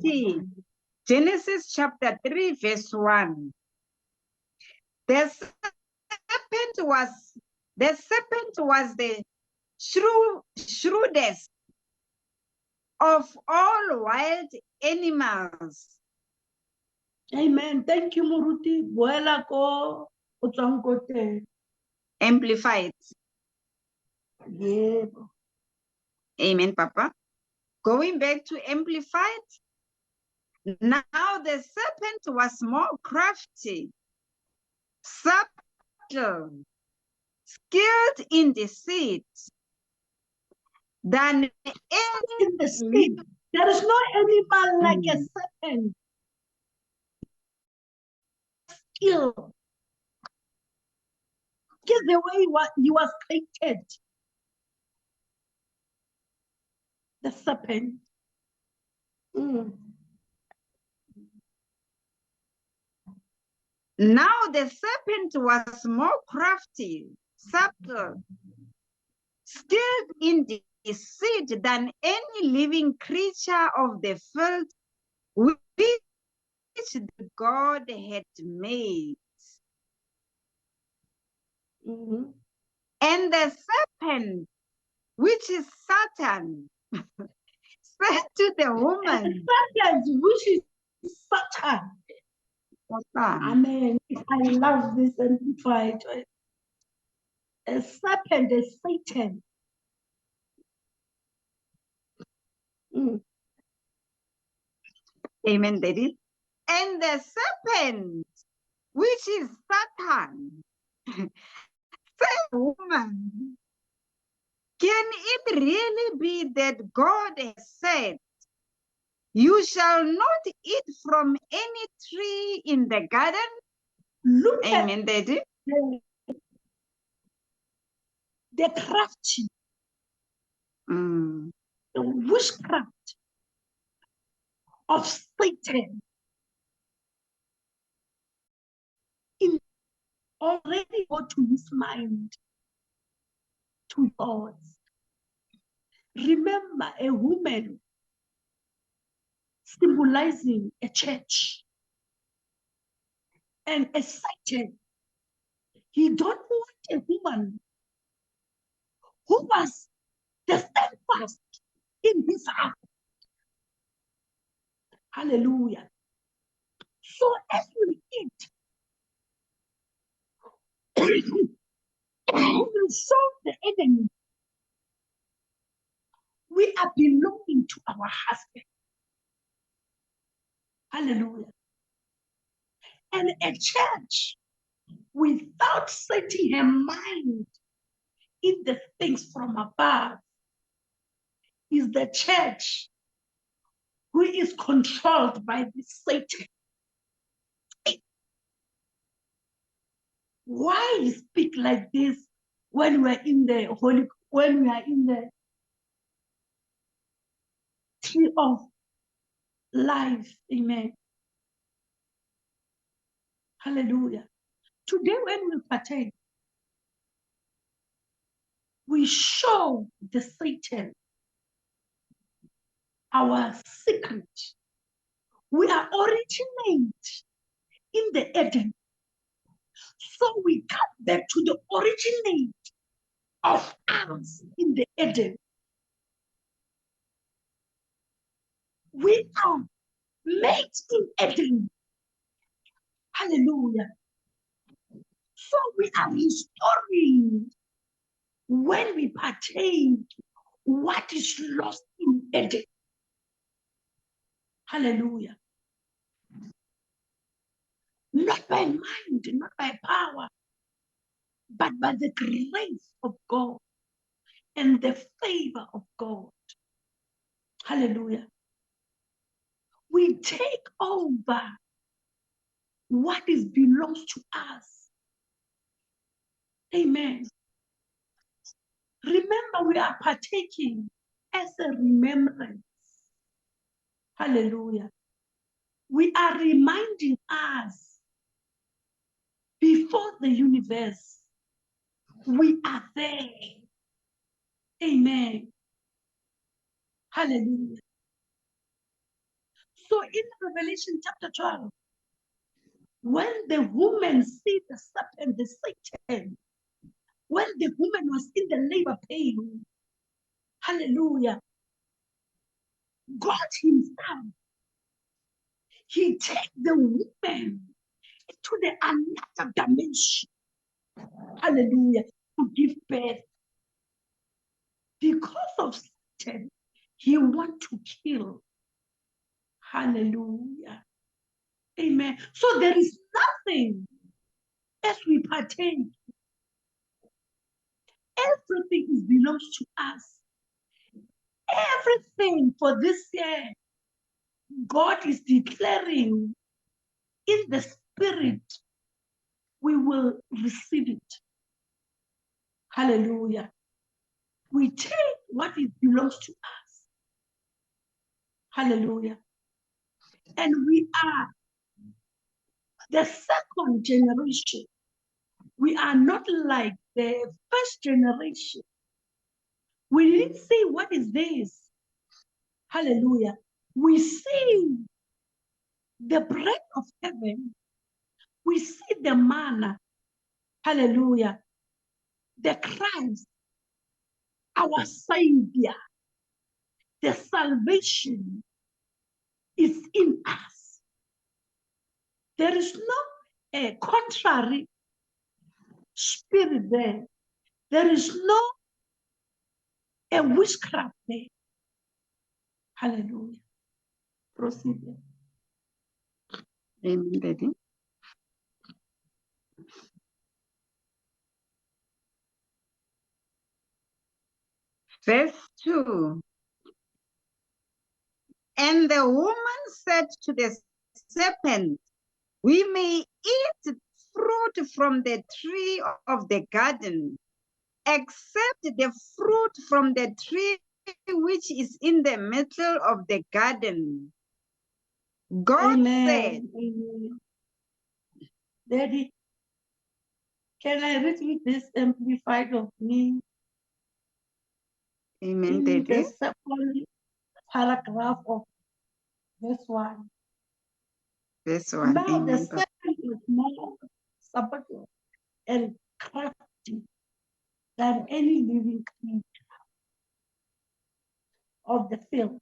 see Genesis chapter 3, verse 1. The serpent was the shrewdest of all wild animals. Amen. Thank you, Muruti. Boela ko utswang. Amplified. Yeah. Amen, Papa. Going back to Amplified. Now the serpent was more crafty, subtle, skilled in deceit than in the sea. There is no animal like a serpent. Skill. Just the way he was created. The serpent. Now the serpent was more crafty, subtle, skilled in deceit than any living creature of the field which God had made. And the serpent, which is Satan, said to the woman, serpent, which is Satan. Amen. I love this amplified. A serpent is Satan. Amen, Daddy. And the serpent, which is Satan, said, woman, can it really be that God has said, you shall not eat from any tree in the garden? Look Amen, at Daddy. The crafty, the witchcraft of Satan in already go to his mind, to thoughts. Remember, a woman symbolizing a church, and a Satan. He don't want a woman who was the steadfast in his heart. Hallelujah. So as we eat, we will show the enemy we are belonging to our husband. Hallelujah. And a church without setting her mind in the things from above is the church who is controlled by the Satan. Why he speak like this when we are in the tree of life? Amen. Hallelujah. Today when we partake, we show the Satan our secret. We are originate in the Eden. So we come back to the originate of us in the Eden. We are made in Eden. Hallelujah. So we are restoring when we partake what is lost in Eden. Hallelujah. Not by mind, not by power, but by the grace of God and the favor of God. Hallelujah. We take over what is belongs to us. Amen. Remember, we are partaking as a remembrance. Hallelujah. We are reminding us before the universe, we are there. Amen. Hallelujah. So in Revelation chapter 12, when the woman see the serpent, the Satan, when the woman was in the labor pain, hallelujah, God himself, he take the woman to the another dimension, hallelujah, to give birth. Because of Satan, he want to kill. Hallelujah. Amen. So there is nothing as we partake. Everything belongs to us. Everything for this year, God is declaring in the spirit, we will receive it. Hallelujah. We take what it belongs to us. Hallelujah. And we are the second generation. We are not like the first generation. We didn't see what is this. Hallelujah. We see the bread of heaven. We see the manna. Hallelujah. The Christ, our Savior. The salvation is in us. There is no contrary spirit there. There is no witchcraft there. Hallelujah. Proceed. Amen, Daddy. Verse 2. And the woman said to the serpent, we may eat fruit from the tree of the garden, except the fruit from the tree which is in the middle of the garden. God said, Amen. Daddy, can I read with this amplified of me? Amen, In Daddy. the second paragraph of verse 1. Verse 1. Now Amen. the serpent is more subtle and crafty than any living creature of the field,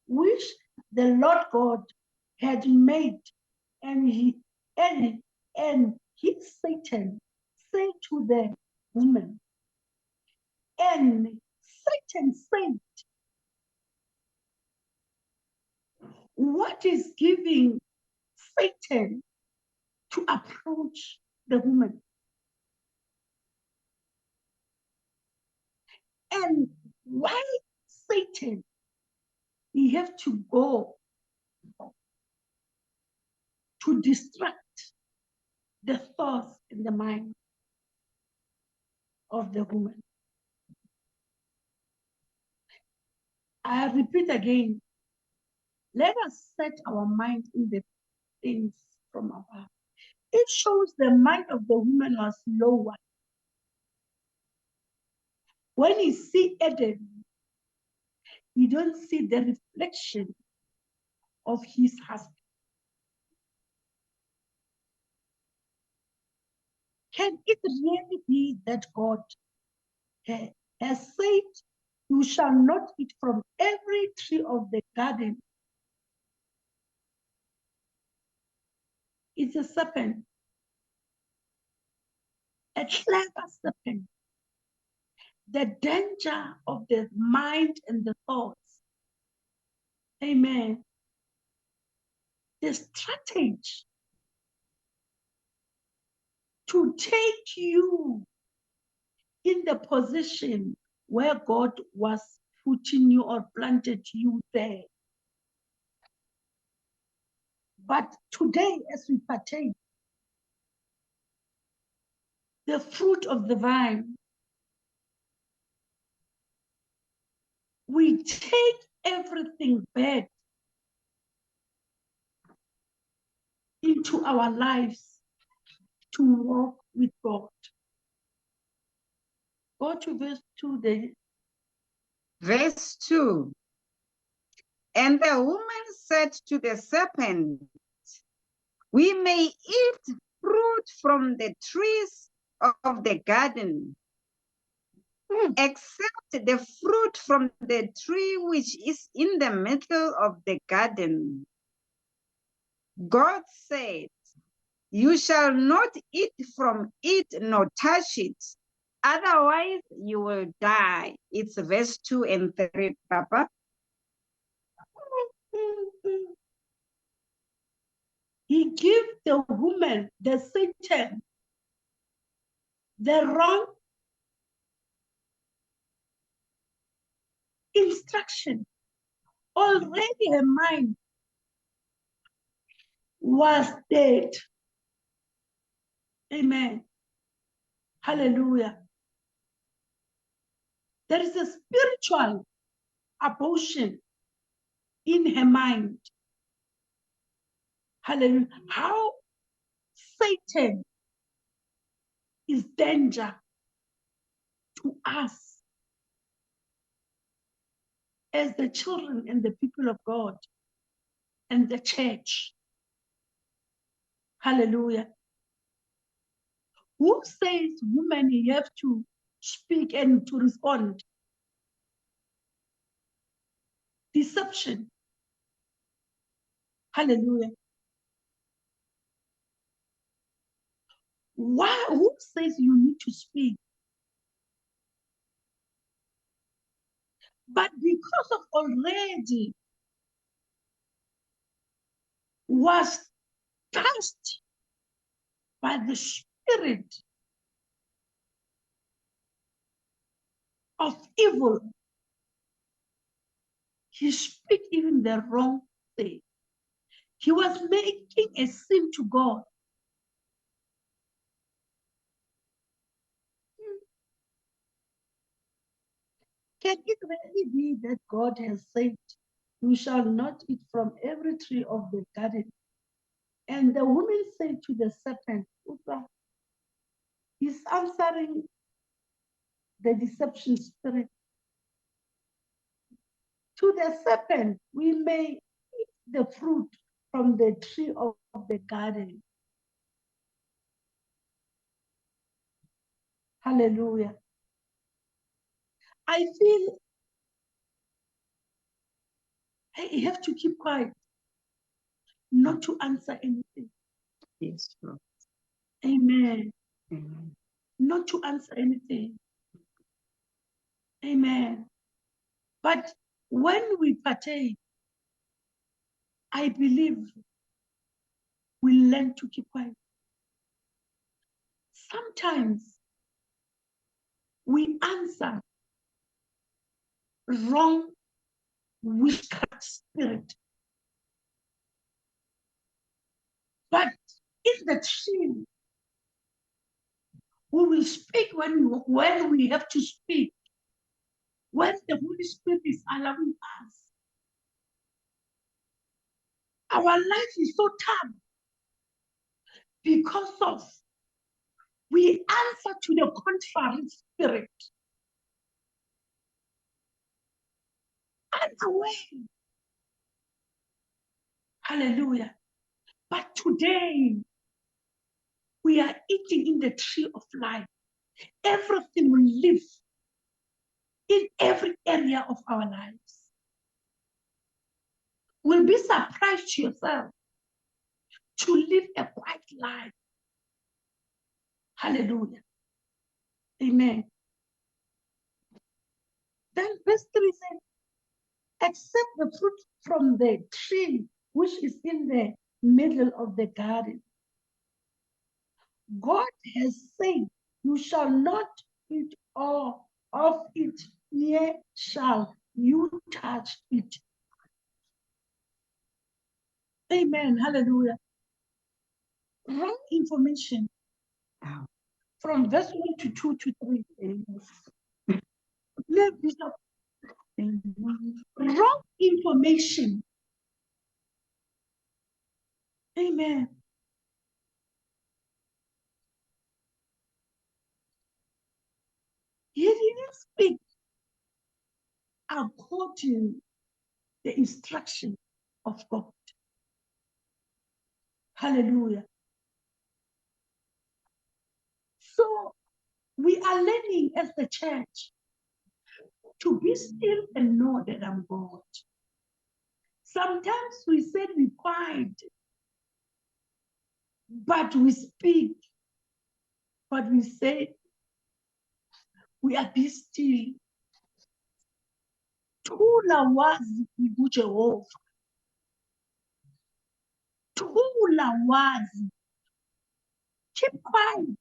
which the Lord God had made, and he Satan said to the woman, and Satan said, what is giving Satan to approach the woman? And why Satan? He have to go to distract the thoughts in the mind of the woman. I repeat again, let us set our mind in the things from above. It shows the mind of the woman was lower. When you see Adam, you don't see the reflection of his husband. Can it really be that God has said, you shall not eat from every tree of the garden? It's a serpent, a clever serpent. The danger of the mind and the thoughts. Amen. The strategy to take you in the position where God was putting you or planted you there. But today, as we partake the fruit of the vine, we take everything back into our lives to walk with God. Go to verse 2 there. Verse 2. And the woman said to the serpent, we may eat fruit from the trees of the garden, except the fruit from the tree which is in the middle of the garden. God said, you shall not eat from it nor touch it, otherwise you will die. It's verse 2 and 3, Papa. He gave the woman, the Satan, the wrong instruction. Already her mind was dead. Amen. Hallelujah. There is a spiritual abortion in her mind. Hallelujah. How Satan is danger to us as the children and the people of God and the church. Hallelujah. Who says women you have to speak and to respond? Deception. Hallelujah. Why? Who says you need to speak? But because of already was touched by the spirit of evil, he speak even the wrong thing. He was making a sin to God. Can it really be that God has said, you shall not eat from every tree of the garden? And the woman said to the serpent, Upa, he's answering the deception spirit. To the serpent, we may eat the fruit from the tree of the garden. Hallelujah. I feel I have to keep quiet, not to answer anything. Yes, Lord. Amen. Amen. Not to answer anything. Amen. But when we partake, I believe we learn to keep quiet. Sometimes we answer wrong witchcraft spirit. But in the tree, we will speak when we have to speak, when the Holy Spirit is allowing us. Our life is so tough because of we answer to the contrary spirit. Unaware. Hallelujah. But today, we are eating in the tree of life. Everything will live in every area of our lives. Will be surprised to yourself to live a quiet life. Hallelujah. Amen. Then verse 3 says, except the fruit from the tree which is in the middle of the garden. God has said, you shall not eat all of it, yet shall you touch it. Amen. Hallelujah. Wrong information from verse 1 to 2 to 3. Wrong information. Amen. He didn't speak according the instruction of God. Hallelujah. So we are learning as the church to be still and know that I'm God. Sometimes we said we quiet, but we speak, but we say we are be still. Thula wazi kuJehova. Thula wazi. Keep quiet.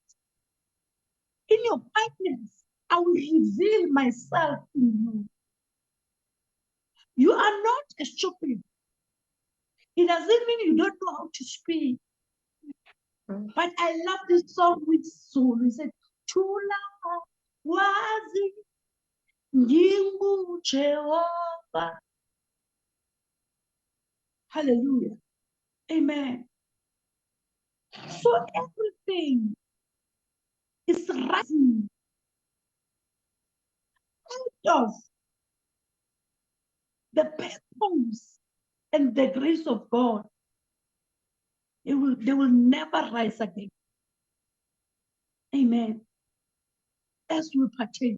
In your quietness, I will reveal myself in you. You are not a stupid. It doesn't mean you don't know how to speak. But I love this song with soul. He said, Thula wazi Jehova. Hallelujah. Amen. So everything is rising out of the purpose and the grace of God. They will never rise again. Amen. As we partake,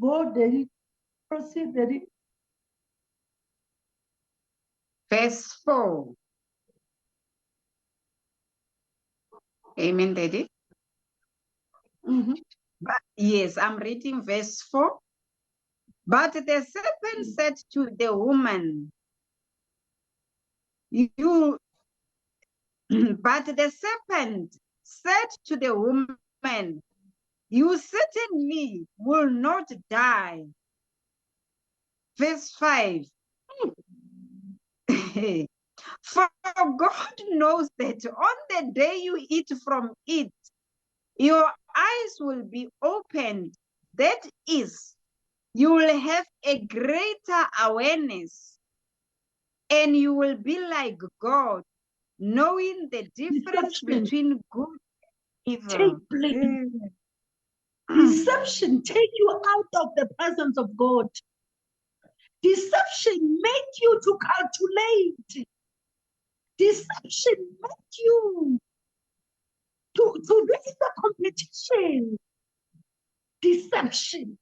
go, Daddy. Proceed, Daddy. Verse 4. Amen, Daddy. Yes, I'm reading verse 4. But the serpent said to the woman, but the serpent said to the woman, you certainly will not die. Verse 5. For God knows that on the day you eat from it, your eyes will be opened. That is, you will have a greater awareness and you will be like God, knowing the difference Deception between good and evil. take place. Deception take you out of the presence of God. Deception make you to calculate. Deception make you to be in the competition. Deception.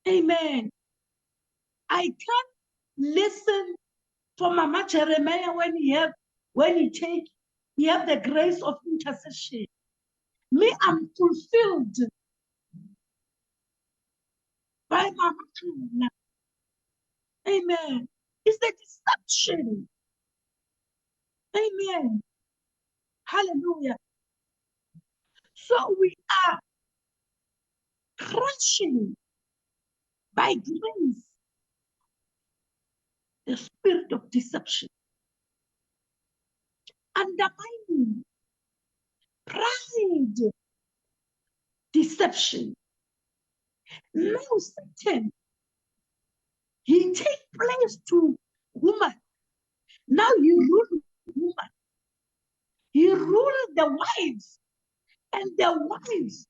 Amen. I can't listen for Mama Jeremiah when he have the grace of intercession. Me, I'm fulfilled by Mama Jeremiah. Amen. It's the deception. Amen. Hallelujah. So we are crushing by grace the spirit of deception, undermining pride, deception. Now Satan, he take place to woman. Now he rule woman. He rule the wives, and the wives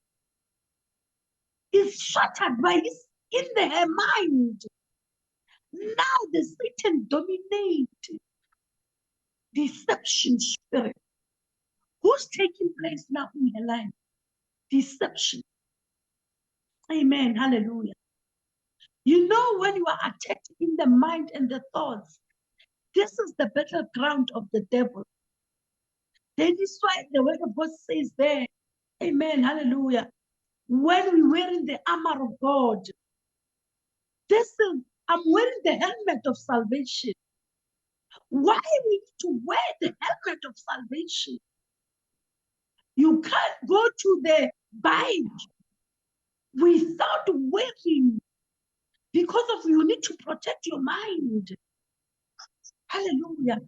is shattered by his in her mind. Now the Satan dominate deception spirit. Who's taking place now in her life? Deception. Amen. Hallelujah. You know, when you are attacked in the mind and the thoughts, this is the battleground of the devil. That is why the word of God says there, amen, hallelujah. When we wearing the armor of God, I'm wearing the helmet of salvation. Why we need to wear the helmet of salvation? You can't go to the bike without wearing, because of you need to protect your mind. Hallelujah.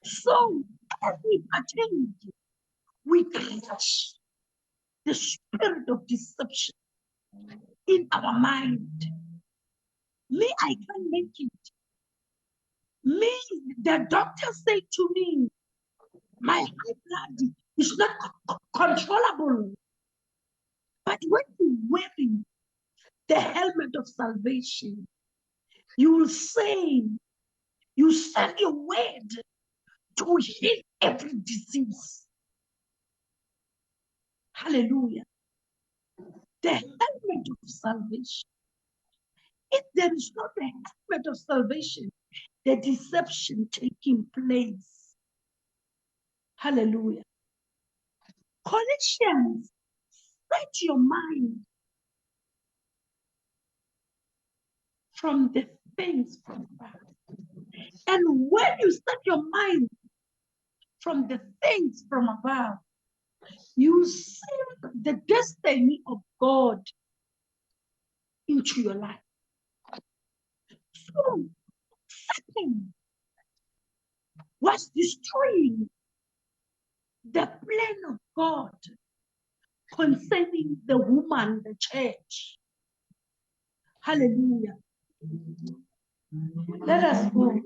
So as we partake, we crush the spirit of deception in our mind. Me, I can't make it. Me, the doctor said to me, my high blood is not controllable. But when you're wearing the helmet of salvation, You will say, you send your word to heal every disease. Hallelujah. The helmet of salvation. If there is not the helmet of salvation, the deception taking place. Hallelujah. Colossians, set your mind from the things from above. And when you set your mind from the things from above, you see the destiny of God into your life. So Satan was destroying the plan of God concerning the woman, the church. Hallelujah. Let us go.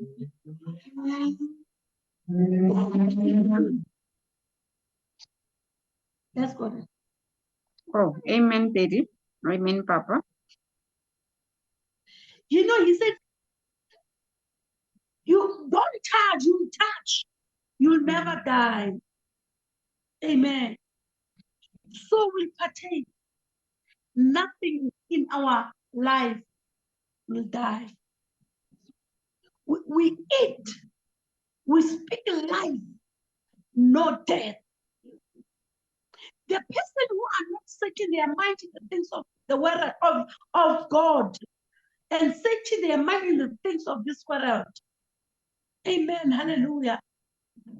Let's go. Oh, amen, Daddy. Amen, Papa. You know, he said, you don't touch, you touch, you'll never die. Amen. So we partake. Nothing in our life will die. We eat, we speak life, no death. The person who are not setting their mind in the things of the word of God and setting their mind in the things of this world. Amen. Hallelujah.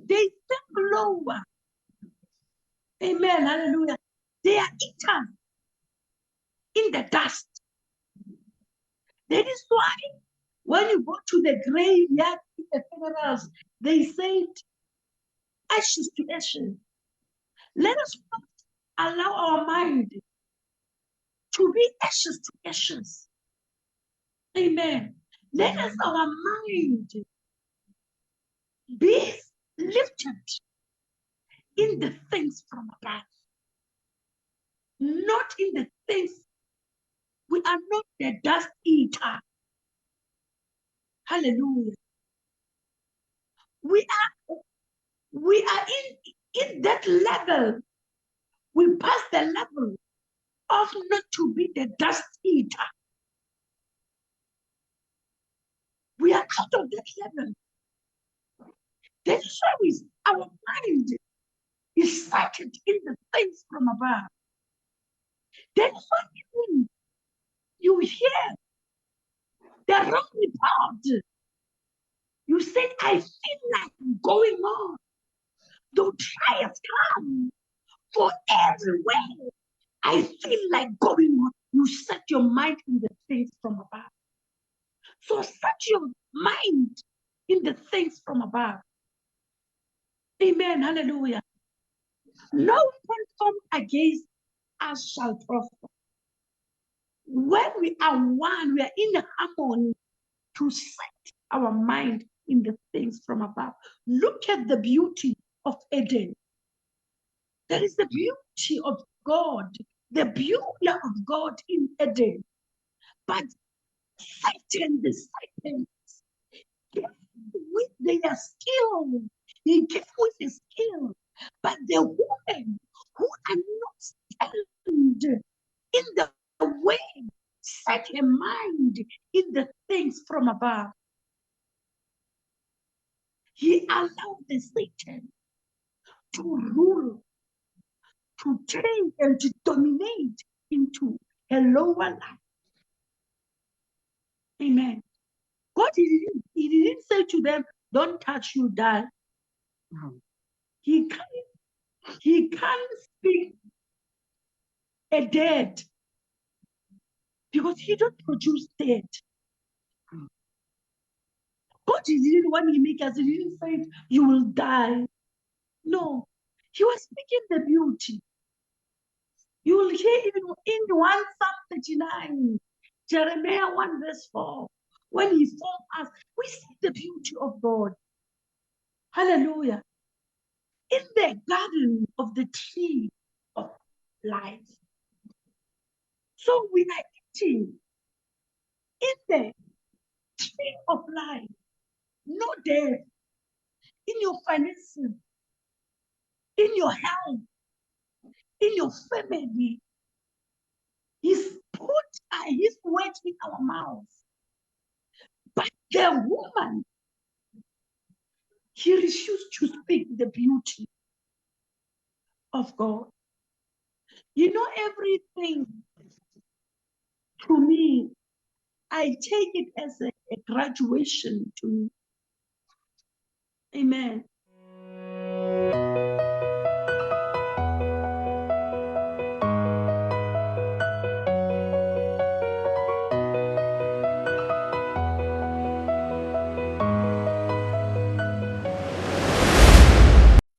They think lower. Amen. Hallelujah. They are eaten in the dust. That is why when you go to the graveyard in the funerals, they said ashes to ashes. Let us not allow our mind to be ashes to ashes. Amen. Let us our mind be lifted in the things from above, not in the things. We are not the dust eater. Hallelujah. We are in that level. We pass the level of not to be the dust eater. We are out of that level. That is why our mind is sighted in the things from above. That is why even you hear the wrong report. You say, I feel like going on. Though trials come for everywhere, I feel like going on. You set your mind in the things from above. So set your mind in the things from above. Amen. Hallelujah. No weapon formed against us shall prosper. When we are one, we are in harmony to set our mind in the things from above. Look at the beauty of Eden. There is the beauty of God, the beauty of God in Eden. But Satan, the serpent, gave with their skill. He gave with his skill. But the women who are not stand in the way, set a mind in the things from above. He allowed the Satan to rule, to take and to dominate into a lower life. Amen. God, he didn't say to them, don't touch, you die. No. He can't speak a dead because he don't produce dead. God, he didn't, when he make us, he didn't say you will die. No, he was speaking the beauty. You will hear even in 1 Psalm 39, Jeremiah 1 verse 4, when he formed us, we see the beauty of God. Hallelujah. In the garden of the tree of life. So we are eating in the tree of life, no death in your finances, in your health, in your family. He's put his words in our mouths. But the woman, he refused to speak the beauty of God. You know, everything to me, I take it as a graduation to me. Amen.